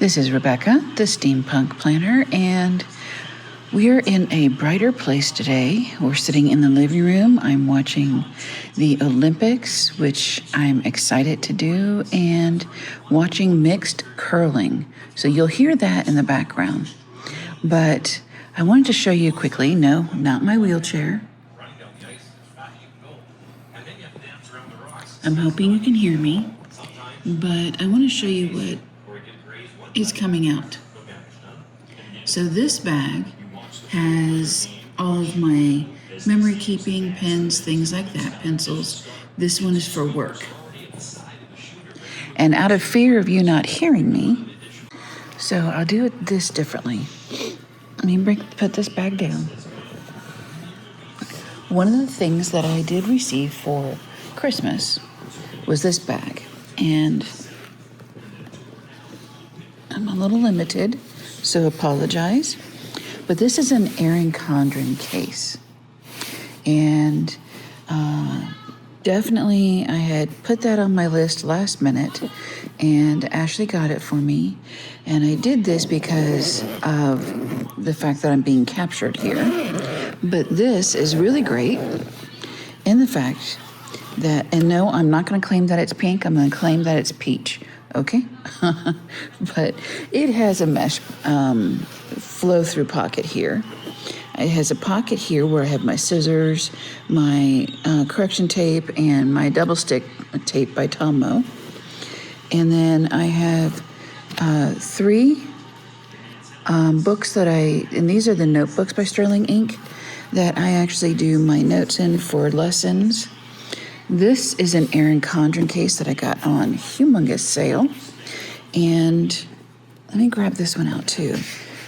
This is Rebecca, the Steampunk planner, and we're in a brighter place today. We're sitting in the living room. I'm watching the Olympics, which I'm excited to do, and watching mixed curling. So you'll hear that in the background. But I wanted to show you quickly, no, not my wheelchair. I'm hoping you can hear me, but I want to show you what is coming out. So this bag has all of my memory keeping, pens, things like that, pencils. This one is for work. And out of fear of you not hearing me, so I'll do it this differently. Let me put this bag down. One of the things that I did receive for Christmas was this bag, and I'm a little limited, so apologize. But this is an Erin Condren case. And definitely I had put that on my list last minute, and Ashley got it for me. And I did this because of the fact that I'm being captured here. But this is really great in the fact that, and no, I'm not going to claim that it's pink. I'm going to claim that it's peach. Okay? But it has a mesh flow-through pocket here. It has a pocket here where I have my scissors, my correction tape, and my double stick tape by Tomo. And then I have three books that and these are the notebooks by Sterling Ink that I actually do my notes in for lessons. This is an Erin Condren case that I got on humongous sale. And let me grab this one out too.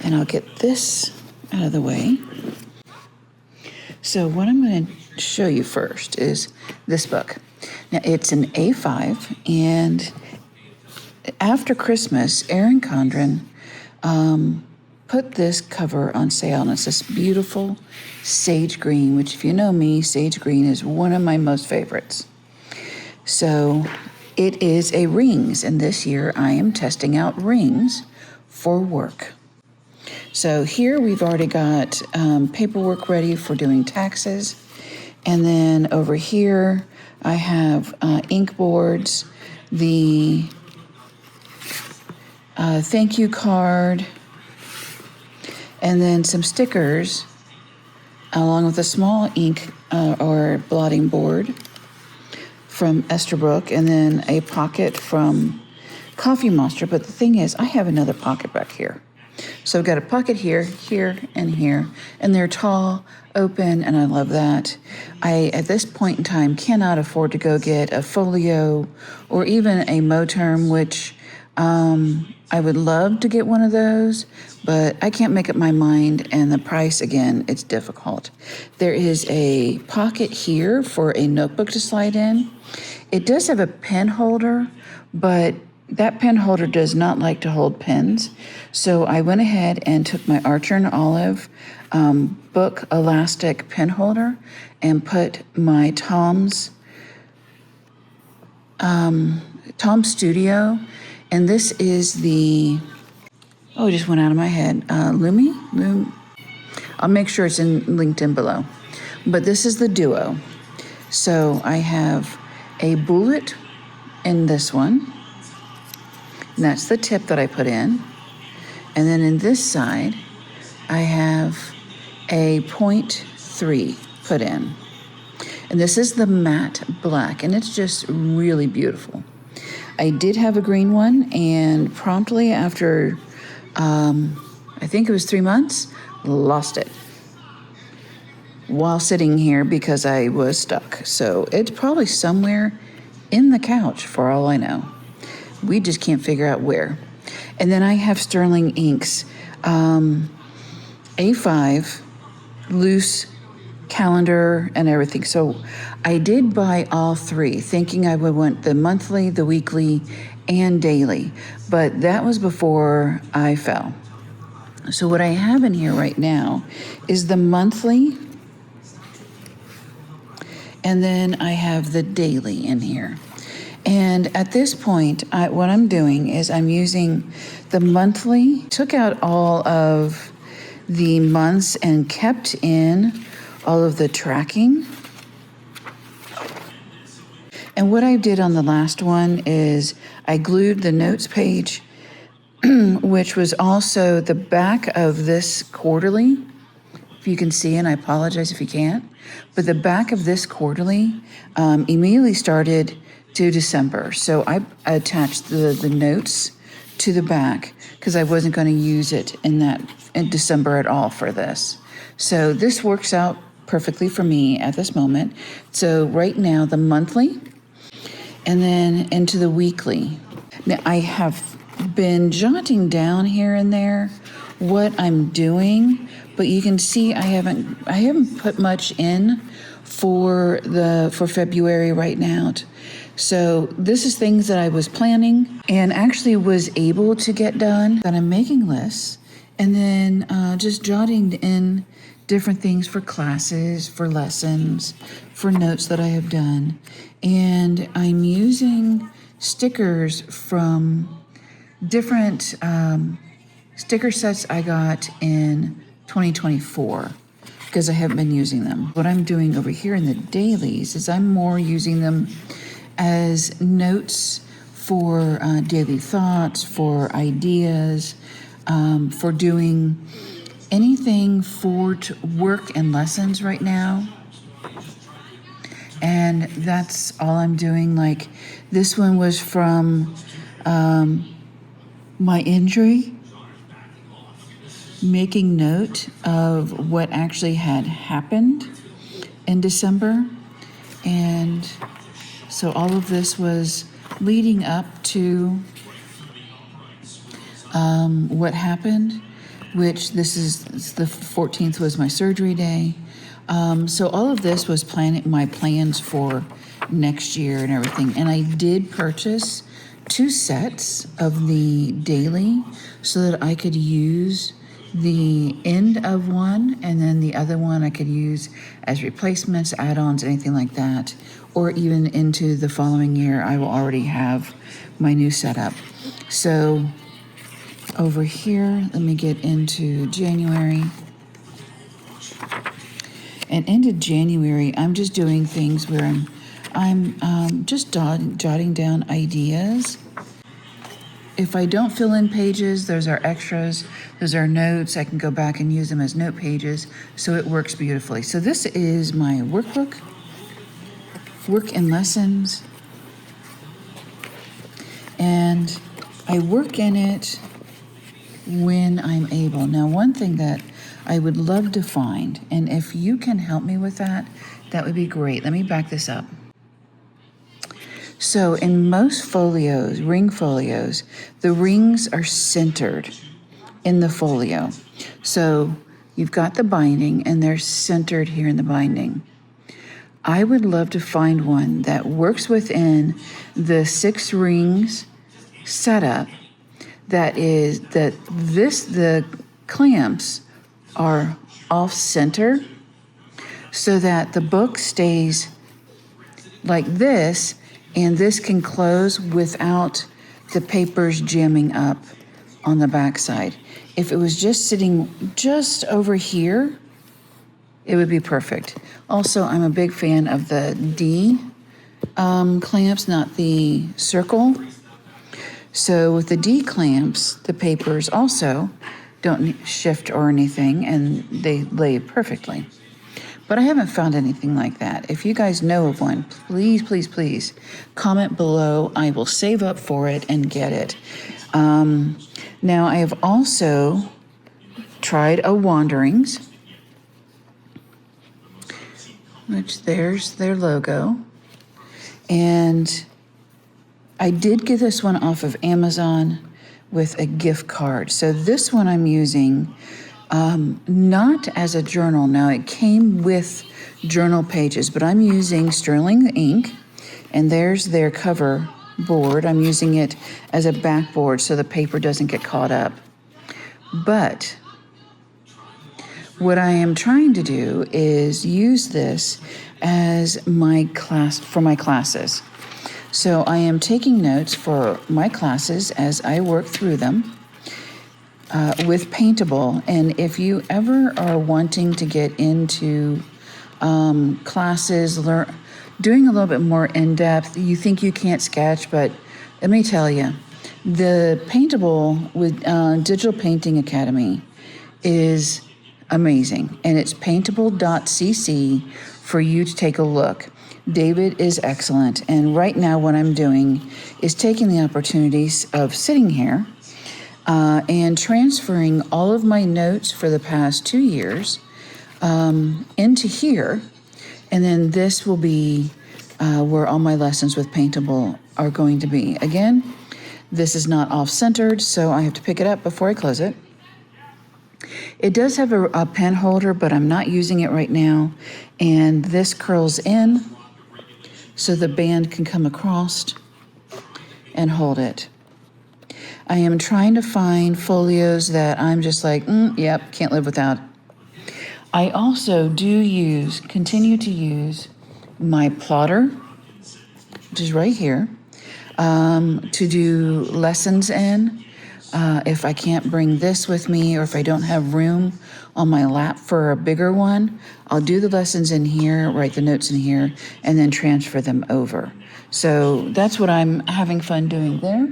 And I'll get this out of the way. So what I'm going to show you first is this book. Now it's an A5, and after Christmas, Erin Condren put this cover on sale, and it's this beautiful sage green, which if you know me, sage green is one of my most favorites. So it is a rings, and this year I am testing out rings for work. So here we've already got paperwork ready for doing taxes, and then over here I have ink boards, the thank you card, and then some stickers, along with a small ink or blotting board from Esterbrook, and then a pocket from Coffee Monster. But the thing is, I have another pocket back here. So I've got a pocket here, here, and here, and they're tall, open, and I love that. I, at this point in time, cannot afford to go get a folio or even a Moterm, which I would love to get one of those, but I can't make up my mind, and the price, again, it's difficult. There is a pocket here for a notebook to slide in. It does have a pen holder, but that pen holder does not like to hold pens. So I went ahead and took my Archer and Olive book elastic pen holder and put my Tom's Studio. And this is the, it just went out of my head. Lumi? I'll make sure it's linked in below. But this is the Duo. So I have a bullet in this one. And that's the tip that I put in. And then in this side, I have a 0.3 put in. And this is the matte black, and it's just really beautiful. I did have a green one, and promptly after, I think it was 3 months, lost it while sitting here because I was stuck. So it's probably somewhere in the couch for all I know. We just can't figure out where. And then I have Sterling Inks A5 loose calendar and everything. So I did buy all three, thinking I would want the monthly, the weekly, and daily. But that was before I fell. So what I have in here right now is the monthly, and then I have the daily in here. And at this point, what I'm doing is I'm using the monthly, took out all of the months and kept in all of the tracking. And what I did on the last one is I glued the notes page, which was also the back of this quarterly. If you can see, and I apologize if you can't, but the back of this quarterly immediately started to December. So I attached the notes to the back because I wasn't going to use it in December at all for this. So this works out perfectly for me at this moment. So right now, the monthly and then into the weekly. Now I have been jotting down here and there what I'm doing, but you can see I haven't put much in for February right now. So this is things that I was planning and actually was able to get done, that I'm making lists and then just jotting in different things for classes, for lessons, for notes that I have done. And I'm using stickers from different sticker sets I got in 2024 because I haven't been using them. What I'm doing over here in the dailies is I'm more using them as notes for daily thoughts, for ideas, for doing anything for work and lessons right now. And that's all I'm doing. Like this one was from my injury, making note of what actually had happened in December. And so all of this was leading up to what happened, which this is the 14th was my surgery day. So all of this was my plans for next year and everything. And I did purchase 2 sets of the daily so that I could use the end of one and then the other one I could use as replacements, add-ons, anything like that. Or even into the following year, I will already have my new setup. So over here, let me get into January. And into January, I'm just doing things where I'm just jotting down ideas. If I don't fill in pages, those are extras. Those are notes. I can go back and use them as note pages. So it works beautifully. So this is my workbook, work and lessons. And I work in it when I'm able. Now, one thing that I would love to find, and if you can help me with that, that would be great. Let me back this up. So in most folios, ring folios, the rings are centered in the folio. So you've got the binding and they're centered here in the binding. I would love to find one that works within the 6 rings setup the clamps are off center so that the book stays like this and this can close without the papers jamming up on the backside. If it was just sitting just over here, it would be perfect. Also, I'm a big fan of the D clamps, not the circle. So with the D clamps, the papers also don't shift or anything, and they lay perfectly. But I haven't found anything like that. If you guys know of one, please, please, please comment below. I will save up for it and get it. Now, I have also tried a Wanderings, which there's their logo. And I did get this one off of Amazon with a gift card. So this one I'm using not as a journal. Now it came with journal pages, but I'm using sterling ink, and there's their cover board. I'm using it as a backboard so the paper doesn't get caught up. But what I am trying to do is use this as my class for my classes. So I am taking notes for my classes as I work through them with Paintable. And if you ever are wanting to get into classes, doing a little bit more in depth, you think you can't sketch, but let me tell you, the Paintable with Digital Painting Academy is amazing, and it's paintable.cc for you to take a look. David is excellent, and right now what I'm doing is taking the opportunities of sitting here and transferring all of my notes for the past 2 years into here, and then this will be where all my lessons with Paintable are going to be. Again, this is not off-centered, so I have to pick it up before I close it. It does have a pen holder, but I'm not using it right now. And this curls in so the band can come across and hold it. I am trying to find folios that I'm just like, yep, can't live without. I also continue to use my plotter, which is right here, to do lessons in. If I can't bring this with me, or if I don't have room on my lap for a bigger one, I'll do the lessons in here, write the notes in here, and then transfer them over. So that's what I'm having fun doing there.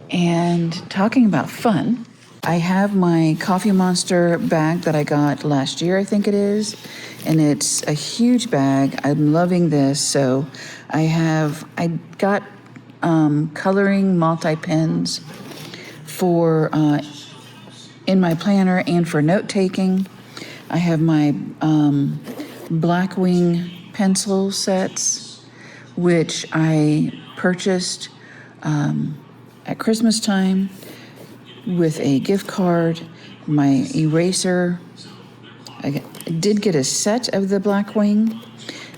And talking about fun, I have my Coffee Monster bag that I got last year, I think it is, and it's a huge bag. I'm loving this. So I got coloring multi-pens for in my planner and for note-taking. I have my Blackwing pencil sets, which I purchased at Christmas time with a gift card. My eraser, I did get a set of the Blackwing,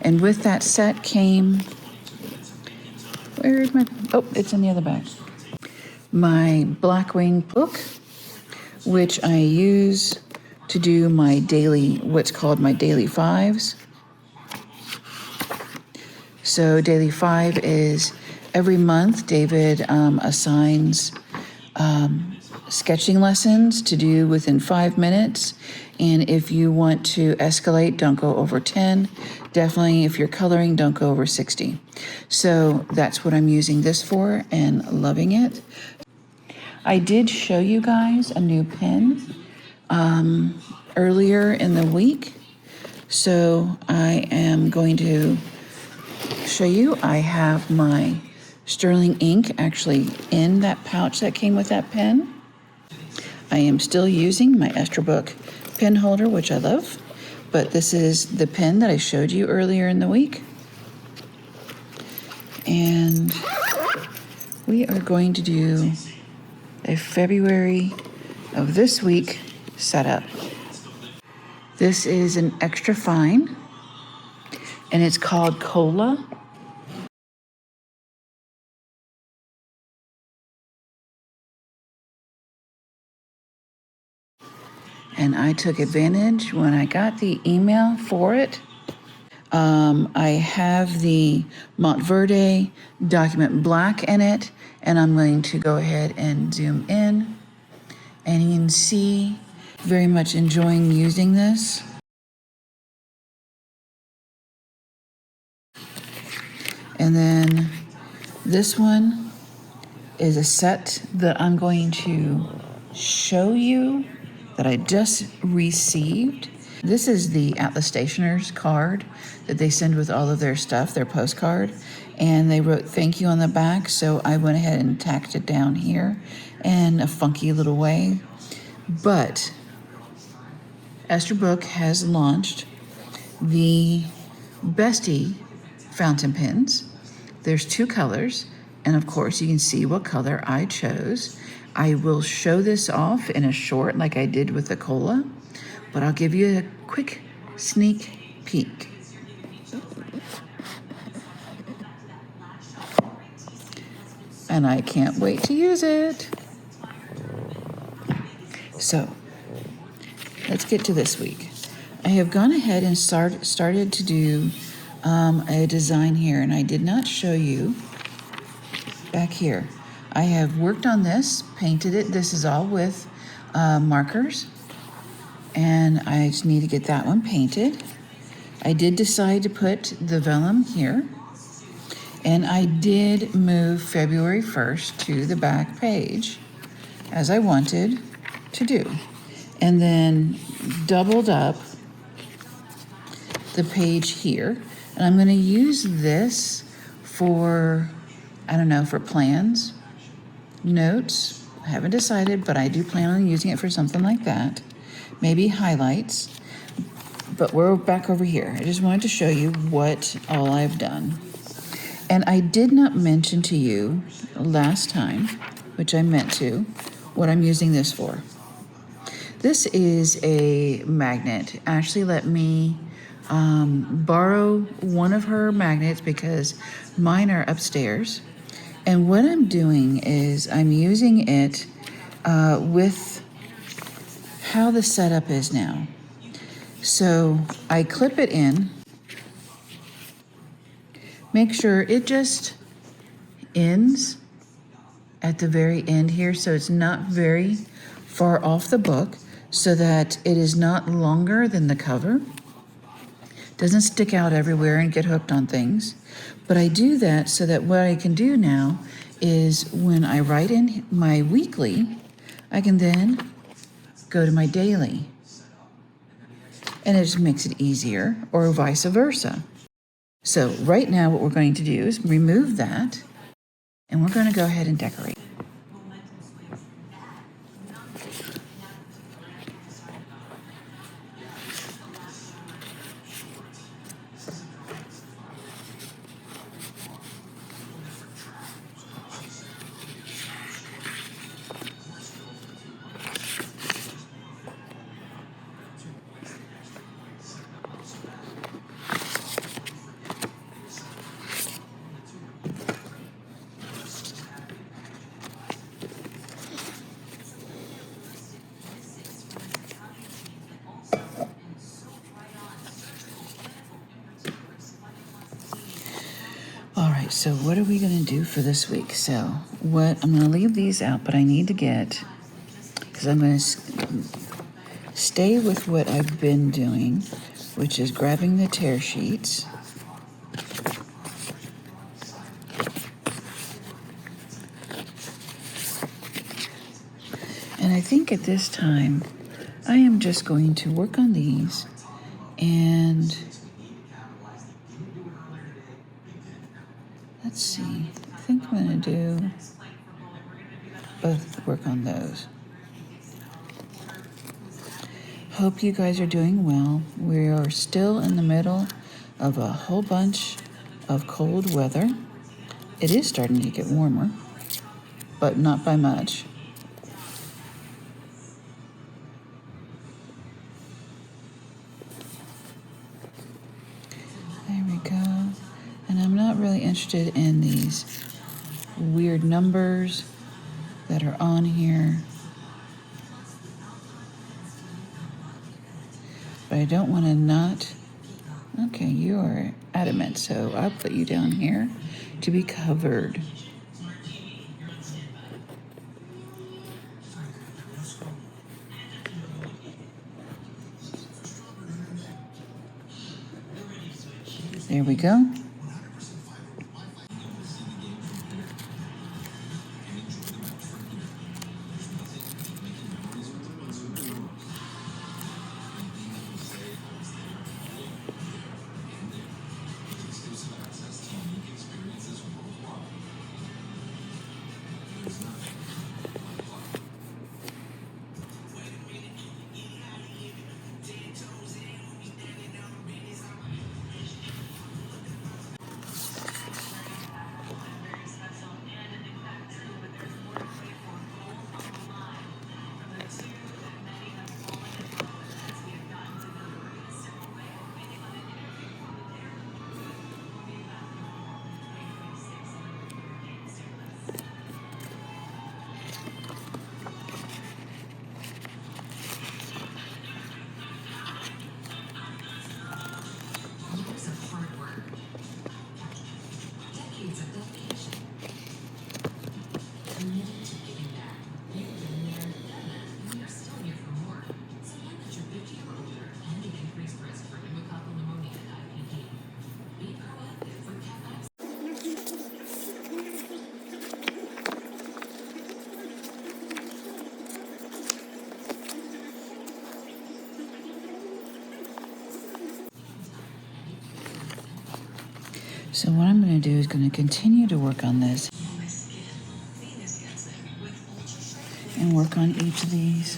and with that set came, where's my, oh, it's in the other bag. My Blackwing book, which I use to do my daily, what's called my daily fives. So daily five is every month David assigns sketching lessons to do within 5 minutes. And if you want to escalate, don't go over 10. Definitely, if you're coloring, don't go over 60. So that's what I'm using this for and loving it. I did show you guys a new pen earlier in the week. So I am going to show you. I have my Sterling ink actually in that pouch that came with that pen. I am still using my Esterbrook pen holder, which I love, but this is the pen that I showed you earlier in the week. And we are going to do a February of this week setup. This is an extra fine, and it's called Cola. And I took advantage when I got the email for it. I have the Montverde document black in it, and I'm going to go ahead and zoom in. And you can see, very much enjoying using this. And then this one is a set that I'm going to show you that I just received. This is the Atlas Stationers card that they send with all of their stuff, their postcard. And they wrote thank you on the back, so I went ahead and tacked it down here in a funky little way. But Esterbrook has launched the Bestie fountain pens. There's 2 colors, and of course you can see what color I chose. I will show this off in a short like I did with the cola, but I'll give you a quick sneak peek. And I can't wait to use it. So, let's get to this week. I have gone ahead and started to do a design here, and I did not show you back here. I have worked on this, painted it. This is all with markers, and I just need to get that one painted. I did decide to put the vellum here, and I did move February 1st to the back page as I wanted to do, and then doubled up the page here. And I'm going to use this for, I don't know, for plans, notes. I haven't decided, but I do plan on using it for something like that. Maybe highlights. But we're back over here. I just wanted to show you what all I've done. And I did not mention to you last time, which I meant to, what I'm using this for. This is a magnet. Ashley let me borrow one of her magnets because mine are upstairs. And what I'm doing is I'm using it with how the setup is now. So I clip it in, make sure it just ends at the very end here, so it's not very far off the book, so that it is not longer than the cover. Doesn't stick out everywhere and get hooked on things. But I do that so that what I can do now is when I write in my weekly, I can then go to my daily. And it just makes it easier, or vice versa. So right now what we're going to do is remove that, and we're going to go ahead and decorate. All right, so what are we going to do for this week? So what I'm going to leave these out, but I need to get, because I'm going to stay with what I've been doing, which is grabbing the tear sheets. And I think at this time, I am just going to work on these and let's see, I think I'm going to do both work on those. Hope you guys are doing well. We are still in the middle of a whole bunch of cold weather. It is starting to get warmer, but not by much. There we go. And I'm not really interested in these weird numbers that are on here. But I don't want to not. Okay, you are adamant, so I'll put you down here to be covered. There we go. So what I'm going to do is going to continue to work on this and work on each of these.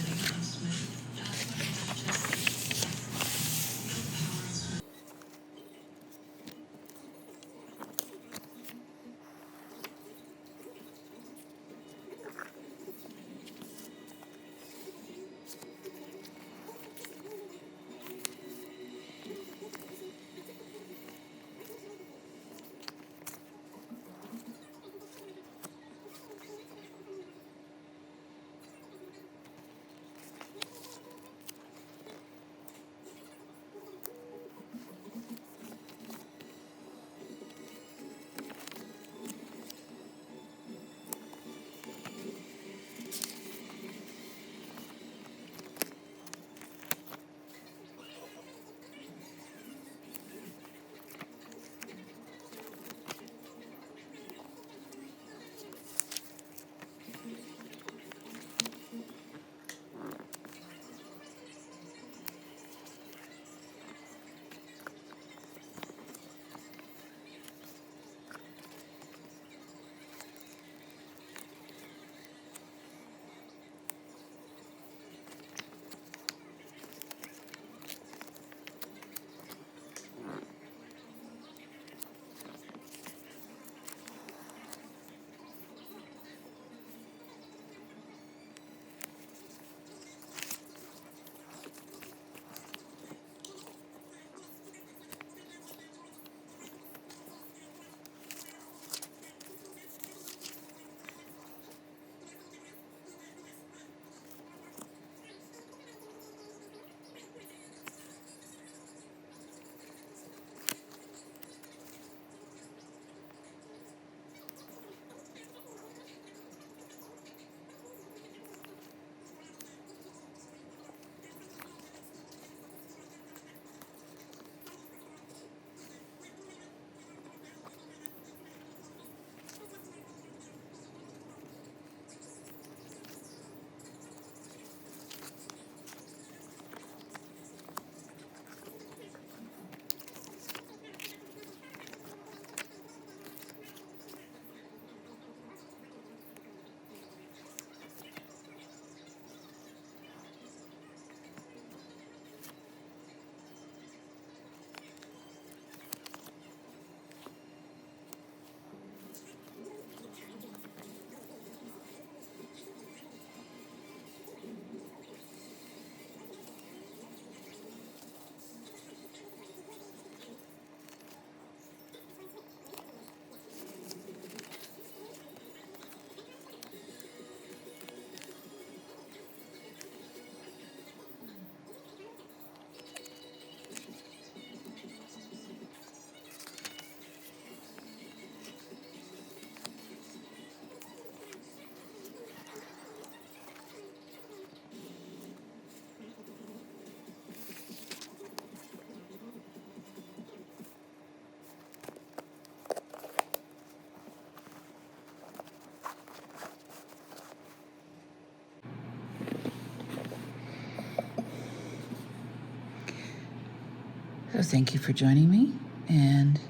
So thank you for joining me, and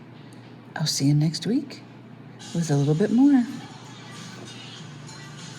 I'll see you next week with a little bit more.